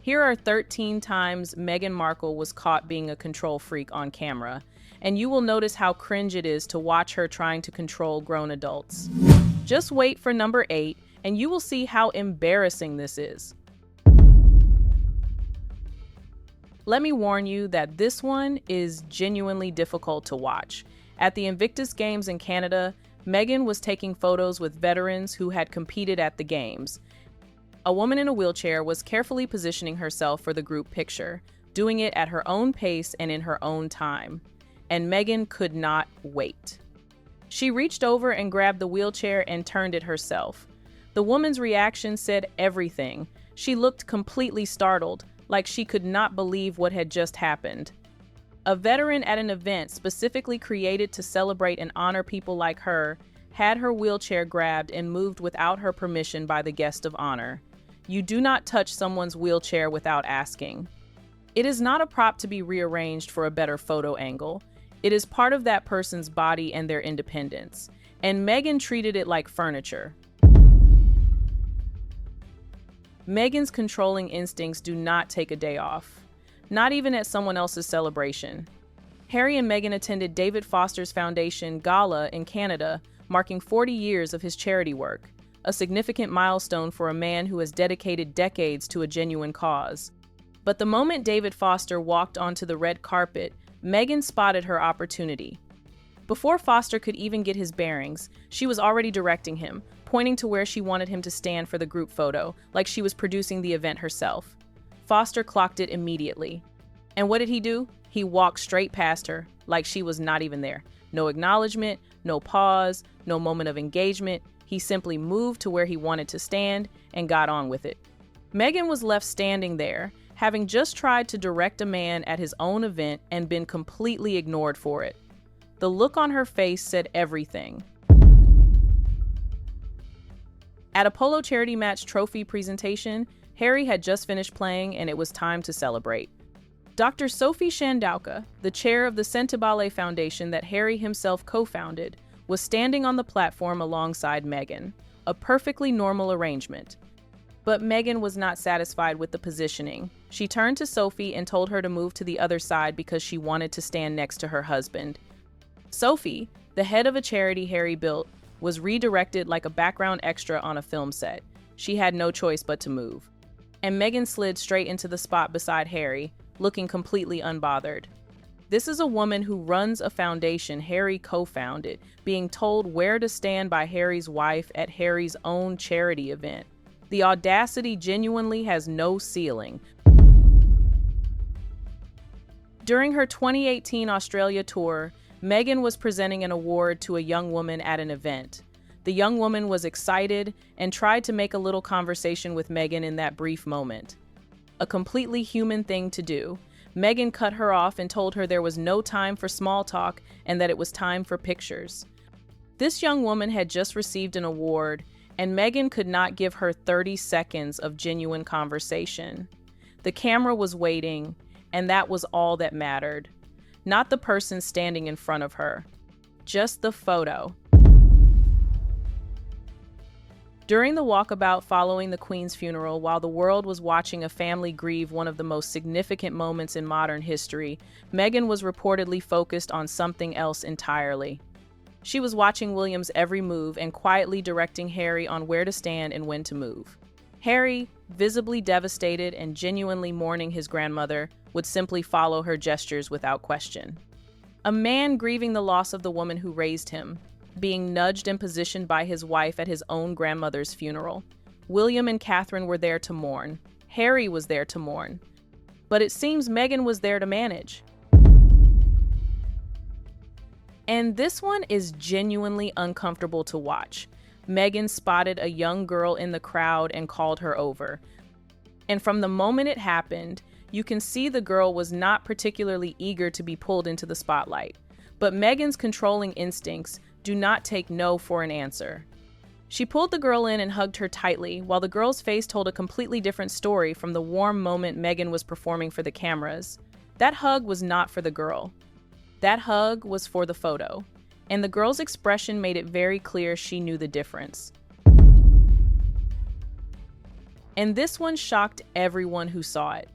Here are 13 times Meghan Markle was caught being a control freak on camera, and you will notice how cringe it is to watch her trying to control grown adults. Just wait for number 8, and you will see how embarrassing this is. Let me warn you that this one is genuinely difficult to watch. At the Invictus Games in Canada, Meghan was taking photos with veterans who had competed at the games. A woman in a wheelchair was carefully positioning herself for the group picture, doing it at her own pace and in her own time. And Meghan could not wait. She reached over and grabbed the wheelchair and turned it herself. The woman's reaction said everything. She looked completely startled, like she could not believe what had just happened. A veteran at an event specifically created to celebrate and honor people like her had her wheelchair grabbed and moved without her permission by the guest of honor. You do not touch someone's wheelchair without asking. It is not a prop to be rearranged for a better photo angle. It is part of that person's body and their independence. And Meghan treated it like furniture. Meghan's controlling instincts do not take a day off, not even at someone else's celebration. Harry and Meghan attended David Foster's Foundation Gala in Canada, marking 40 years of his charity work, a significant milestone for a man who has dedicated decades to a genuine cause. But the moment David Foster walked onto the red carpet, Meghan spotted her opportunity. Before Foster could even get his bearings, she was already directing him, pointing to where she wanted him to stand for the group photo, like she was producing the event herself. Foster clocked it immediately. And what did he do? He walked straight past her, like she was not even there. No acknowledgement, no pause, no moment of engagement. He simply moved to where he wanted to stand and got on with it. Meghan was left standing there, having just tried to direct a man at his own event and been completely ignored for it. The look on her face said everything. At a polo charity match trophy presentation, Harry had just finished playing and it was time to celebrate. Dr. Sophie Chandauka, the chair of the Sentebale Foundation that Harry himself co-founded, was standing on the platform alongside Meghan, a perfectly normal arrangement. But Meghan was not satisfied with the positioning. She turned to Sophie and told her to move to the other side because she wanted to stand next to her husband. Sophie, the head of a charity Harry built, was redirected like a background extra on a film set. She had no choice but to move. And Meghan slid straight into the spot beside Harry, looking completely unbothered. This is a woman who runs a foundation Harry co-founded, being told where to stand by Harry's wife at Harry's own charity event. The audacity genuinely has no ceiling. During her 2018 Australia tour, Meghan was presenting an award to a young woman at an event. The young woman was excited and tried to make a little conversation with Meghan in that brief moment. A completely human thing to do. Meghan cut her off and told her there was no time for small talk and that it was time for pictures. This young woman had just received an award, and Meghan could not give her 30 seconds of genuine conversation. The camera was waiting, and that was all that mattered. Not the person standing in front of her, just the photo. During the walkabout following the Queen's funeral, while the world was watching a family grieve one of the most significant moments in modern history, Meghan was reportedly focused on something else entirely. She was watching William's every move and quietly directing Harry on where to stand and when to move. Harry, visibly devastated and genuinely mourning his grandmother, would simply follow her gestures without question. A man grieving the loss of the woman who raised him, being nudged and positioned by his wife at his own grandmother's funeral. William and Catherine were there to mourn. Harry was there to mourn. But it seems Meghan was there to manage. And this one is genuinely uncomfortable to watch. Meghan spotted a young girl in the crowd and called her over. And from the moment it happened, you can see the girl was not particularly eager to be pulled into the spotlight. But Meghan's controlling instincts do not take no for an answer. She pulled the girl in and hugged her tightly, while the girl's face told a completely different story from the warm moment Meghan was performing for the cameras. That hug was not for the girl. That hug was for the photo, and the girl's expression made it very clear she knew the difference. And this one shocked everyone who saw it.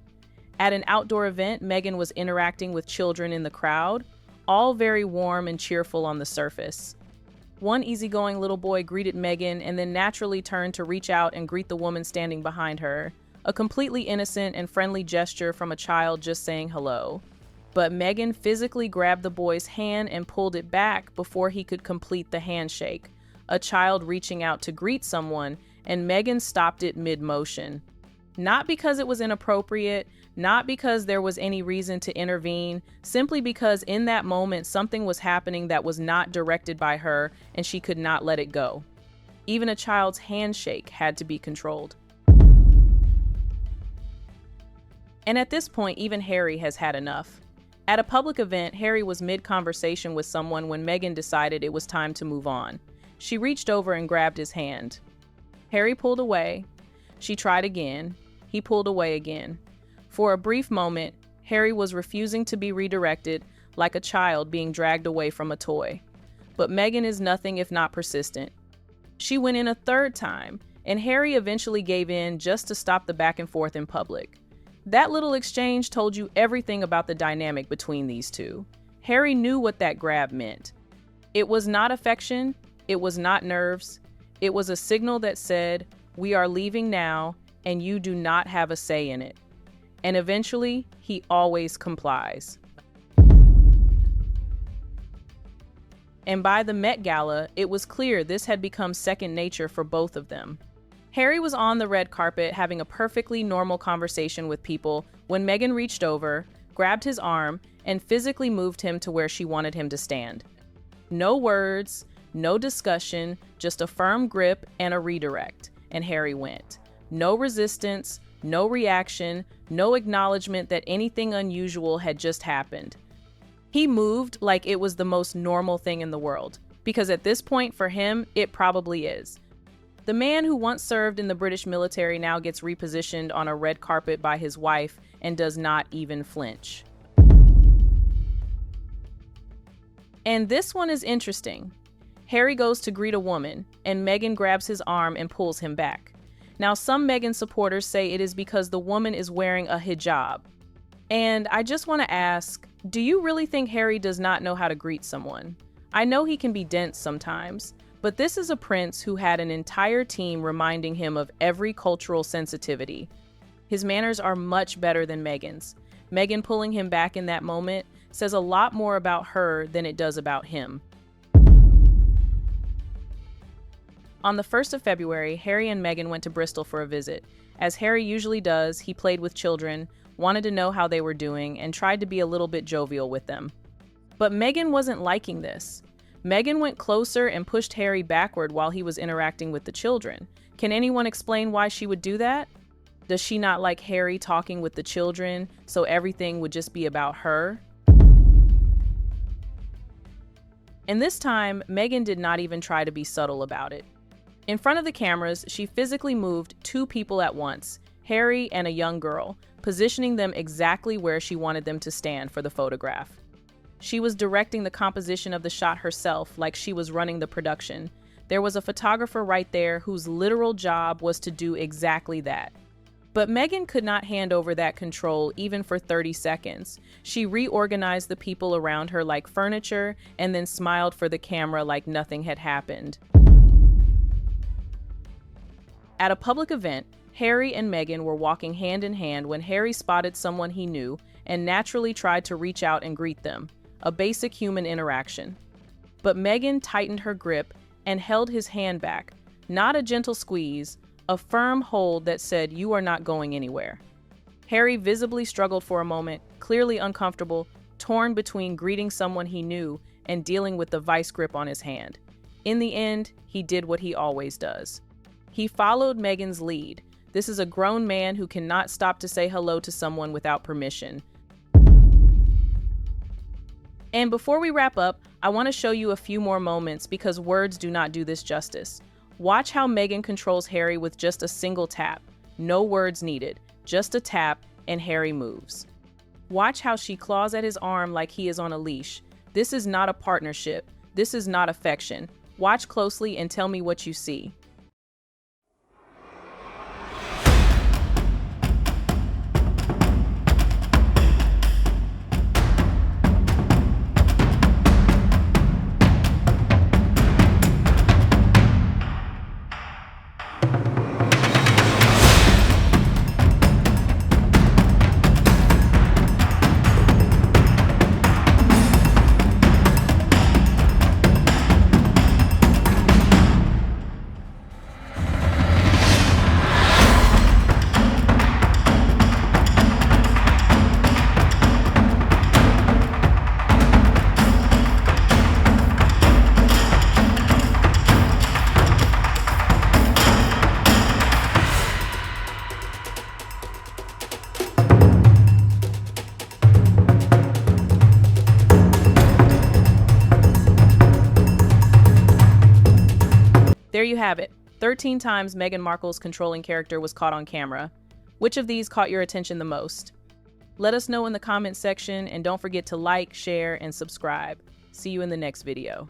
At an outdoor event, Meghan was interacting with children in the crowd, all very warm and cheerful on the surface. One easygoing little boy greeted Meghan and then naturally turned to reach out and greet the woman standing behind her, a completely innocent and friendly gesture from a child just saying hello. But Meghan physically grabbed the boy's hand and pulled it back before he could complete the handshake, a child reaching out to greet someone, and Meghan stopped it mid-motion. Not because it was inappropriate, not because there was any reason to intervene, simply because in that moment something was happening that was not directed by her and she could not let it go. Even a child's handshake had to be controlled. And at this point, even Harry has had enough. At a public event, Harry was mid-conversation with someone when Meghan decided it was time to move on. She reached over and grabbed his hand. Harry pulled away. She tried again. He pulled away again. For a brief moment, Harry was refusing to be redirected, like a child being dragged away from a toy. But Meghan is nothing if not persistent. She went in a third time, and Harry eventually gave in just to stop the back and forth in public. That little exchange told you everything about the dynamic between these two. Harry knew what that grab meant. It was not affection, it was not nerves. It was a signal that said, "We are leaving now, and you do not have a say in it." And eventually, he always complies. And by the Met Gala, it was clear this had become second nature for both of them. Harry was on the red carpet having a perfectly normal conversation with people when Meghan reached over, grabbed his arm, and physically moved him to where she wanted him to stand. No words, no discussion, just a firm grip and a redirect, and Harry went. No resistance, no reaction, no acknowledgement that anything unusual had just happened. He moved like it was the most normal thing in the world, because at this point for him, it probably is. The man who once served in the British military now gets repositioned on a red carpet by his wife and does not even flinch. And this one is interesting. Harry goes to greet a woman, and Meghan grabs his arm and pulls him back. Now, some Meghan supporters say it is because the woman is wearing a hijab. And I just want to ask, do you really think Harry does not know how to greet someone? I know he can be dense sometimes, but this is a prince who had an entire team reminding him of every cultural sensitivity. His manners are much better than Meghan's. Meghan pulling him back in that moment says a lot more about her than it does about him. On the 1st of February, Harry and Meghan went to Bristol for a visit. As Harry usually does, he played with children, wanted to know how they were doing, and tried to be a little bit jovial with them. But Meghan wasn't liking this. Meghan went closer and pushed Harry backward while he was interacting with the children. Can anyone explain why she would do that? Does she not like Harry talking with the children, so everything would just be about her? And this time, Meghan did not even try to be subtle about it. In front of the cameras, she physically moved two people at once, Harry and a young girl, positioning them exactly where she wanted them to stand for the photograph. She was directing the composition of the shot herself, like she was running the production. There was a photographer right there whose literal job was to do exactly that. But Meghan could not hand over that control even for 30 seconds. She reorganized the people around her like furniture and then smiled for the camera like nothing had happened. At a public event, Harry and Meghan were walking hand in hand when Harry spotted someone he knew and naturally tried to reach out and greet them, a basic human interaction. But Meghan tightened her grip and held his hand back, not a gentle squeeze, a firm hold that said, "You are not going anywhere." Harry visibly struggled for a moment, clearly uncomfortable, torn between greeting someone he knew and dealing with the vice grip on his hand. In the end, he did what he always does. He followed Meghan's lead. This is a grown man who cannot stop to say hello to someone without permission. And before we wrap up, I want to show you a few more moments because words do not do this justice. Watch how Meghan controls Harry with just a single tap. No words needed, just a tap, and Harry moves. Watch how she claws at his arm like he is on a leash. This is not a partnership. This is not affection. Watch closely and tell me what you see. There you have it. 13 times Meghan Markle's controlling character was caught on camera. Which of these caught your attention the most? Let us know in the comments section, and don't forget to like, share, and subscribe. See you in the next video.